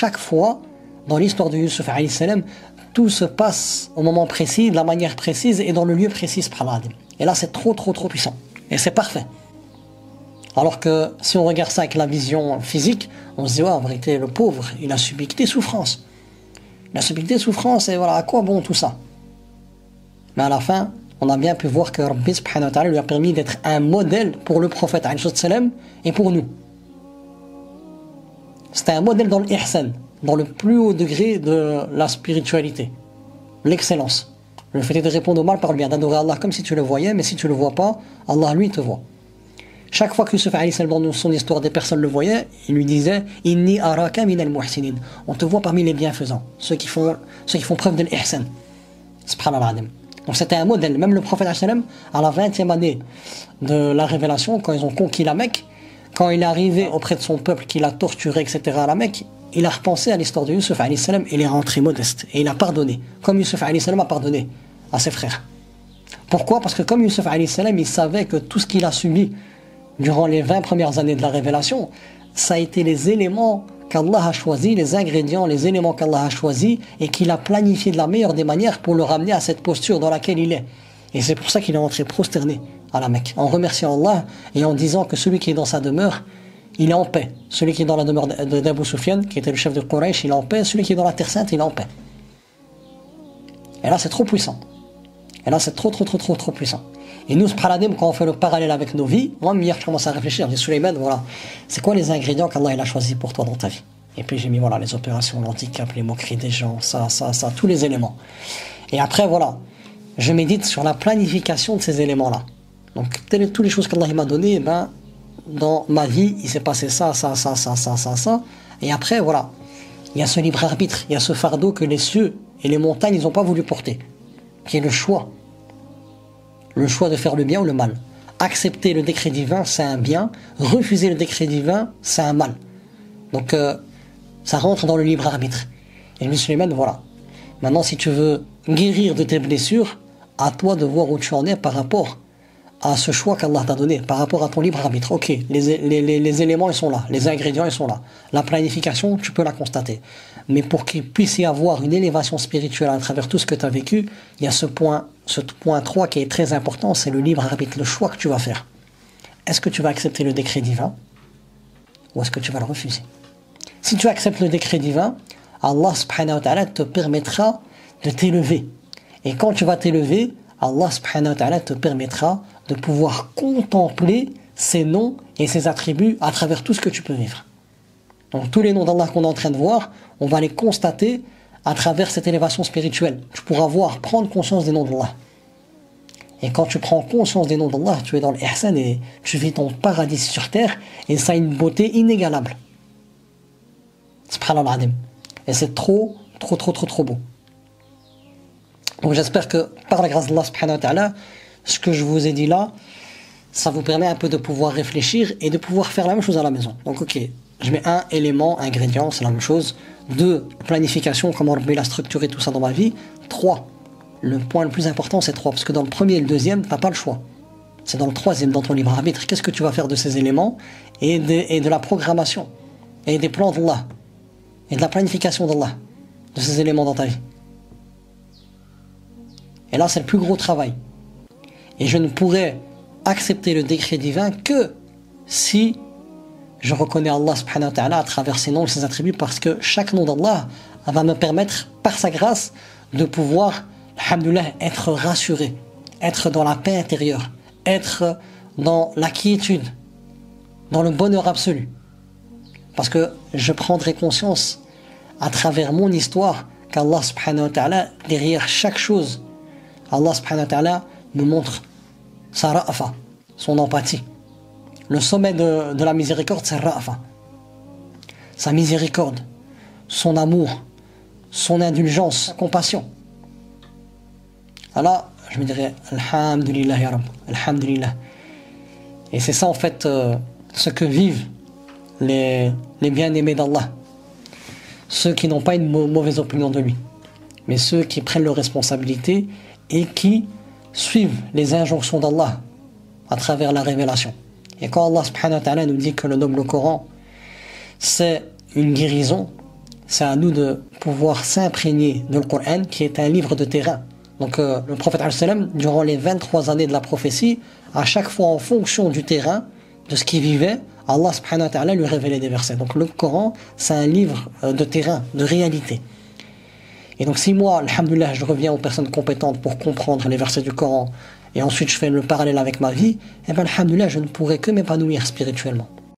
chaque fois, dans l'histoire de Yusuf alayhi salam, tout se passe au moment précis, de la manière précise et dans le lieu précis. Et là, c'est trop puissant. Et c'est parfait. Alors que si on regarde ça avec la vision physique, on se dit, ouais, en vérité, le pauvre, il a subi que des souffrances. Il a subi que des souffrances, et voilà, à quoi bon tout ça? Mais à la fin, on a bien pu voir que Rabbi subhanahu wa ta'ala lui a permis d'être un modèle pour le prophète alayhi salam et pour nous. C'était un modèle dans l'ihsan, dans le plus haut degré de la spiritualité, l'excellence. Le fait de répondre au mal par le bien, d'adorer Allah comme si tu le voyais, mais si tu le vois pas, Allah lui te voit. Chaque fois que Yusuf alayhi salam dans son histoire des personnes le voyaient, il lui disait Inni araka min al-muhsinin. On te voit parmi les bienfaisants, ceux qui font preuve de l'ihsan. Subhanallah. Donc c'était un modèle. Même le prophète alayhi salam, à la 20e année de la révélation, quand ils ont conquis la Mecque, quand il est arrivé auprès de son peuple qu'il a torturé, etc. à la Mecque, il a repensé à l'histoire de Yusuf alayhi salam et il est rentré modeste. Et il a pardonné, comme Yusuf alayhi salam a pardonné à ses frères. Pourquoi? Parce que comme Yusuf alayhi salam, il savait que tout ce qu'il a subi durant les 20 premières années de la révélation, ça a été les éléments qu'Allah a choisis, les ingrédients, les éléments qu'Allah a choisis et qu'il a planifié de la meilleure des manières pour le ramener à cette posture dans laquelle il est. Et c'est pour ça qu'il est rentré prosterné à la Mecque, en remerciant Allah et en disant que celui qui est dans sa demeure, il est en paix. Celui qui est dans la demeure d'Abu Sufyan, qui était le chef de Quraysh, il est en paix. Celui qui est dans la Terre Sainte, il est en paix. Et là, c'est trop puissant. Et là, c'est trop puissant. Et nous, ce paradigme, quand on fait le parallèle avec nos vies, moi, hier, je commence à réfléchir. Je dis, Suleiman, voilà, c'est quoi les ingrédients qu'Allah il a choisis pour toi dans ta vie? Et puis j'ai mis, voilà, les opérations, l'handicap, les moqueries des gens, ça, tous les éléments. Et après, voilà, je médite sur la planification de ces éléments-là. Donc, toutes les choses qu'Allah m'a données, eh ben, dans ma vie, il s'est passé ça. Et après, voilà, il y a ce libre arbitre, il y a ce fardeau que les cieux et les montagnes, ils n'ont pas voulu porter, qui est le choix. Le choix de faire le bien ou le mal. Accepter le décret divin, c'est un bien. Refuser le décret divin, c'est un mal. Donc, ça rentre dans le libre arbitre. Et le Suleiman, voilà. Maintenant, si tu veux guérir de tes blessures, à toi de voir où tu en es par rapport à ce choix qu'Allah t'a donné, par rapport à ton libre arbitre. Ok, les éléments, ils sont là. Les ingrédients, ils sont là. La planification, tu peux la constater. Mais pour qu'il puisse y avoir une élévation spirituelle à travers tout ce que tu as vécu, il y a ce point 3 qui est très important, c'est le libre arbitre, le choix que tu vas faire. Est-ce que tu vas accepter le décret divin ou est-ce que tu vas le refuser? Si tu acceptes le décret divin, Allah subhanahu wa ta'ala te permettra de t'élever. Et quand tu vas t'élever, Allah subhanahu wa ta'ala te permettra de pouvoir contempler ses noms et ses attributs à travers tout ce que tu peux vivre. Donc tous les noms d'Allah qu'on est en train de voir, on va les constater à travers cette élévation spirituelle. Tu pourras prendre conscience des noms d'Allah. Et quand tu prends conscience des noms d'Allah, tu es dans l'ihsan et tu vis ton paradis sur terre et ça a une beauté inégalable. Subhanallah. Et c'est trop beau. Donc j'espère que par la grâce d'Allah subhanahu wa ta'ala, ce que je vous ai dit là, ça vous permet un peu de pouvoir réfléchir et de pouvoir faire la même chose à la maison. Donc ok, je mets un élément, ingrédient, c'est la même chose. 2, planification, comment Rabbi l'a structuré tout ça dans ma vie. 3, le point le plus important c'est 3, parce que dans le premier et le deuxième, tu n'as pas le choix. C'est dans le troisième, dans ton libre arbitre. Qu'est-ce que tu vas faire de ces éléments et de la programmation et des plans d'Allah et de la planification d'Allah de ces éléments dans ta vie. Et là, c'est le plus gros travail. Et je ne pourrais accepter le décret divin que si je reconnais Allah subhanahu wa ta'ala à travers ses noms et ses attributs, parce que chaque nom d'Allah va me permettre, par sa grâce, de pouvoir, alhamdoulilah, être rassuré, être dans la paix intérieure, être dans la quiétude, dans le bonheur absolu. Parce que je prendrai conscience à travers mon histoire qu'Allah subhanahu wa ta'ala, derrière chaque chose, Allah subhanahu wa ta'ala me montre sa ra'afa, son empathie. Le sommet de la miséricorde, c'est ra'afa. Sa miséricorde, son amour, son indulgence, sa compassion. Alors, je me dirais, Alhamdulillah ya Rabb, Alhamdulillah. Et c'est ça en fait ce que vivent les bien-aimés d'Allah. Ceux qui n'ont pas une mauvaise opinion de lui, mais ceux qui prennent leurs responsabilités et qui suivent les injonctions d'Allah à travers la révélation. Et quand Allah subhanahu wa ta'ala nous dit que le noble Coran c'est une guérison, c'est à nous de pouvoir s'imprégner de le Coran, qui est un livre de terrain. Donc le prophète ﷺ, durant les 23 années de la prophétie, à chaque fois en fonction du terrain, de ce qu'il vivait, Allah subhanahu wa ta'ala lui révélait des versets. Donc le Coran, c'est un livre de terrain, de réalité. Et donc si moi, alhamdoulilah, je reviens aux personnes compétentes pour comprendre les versets du Coran, et ensuite je fais le parallèle avec ma vie, eh bien alhamdoulilah, je ne pourrai que m'épanouir spirituellement.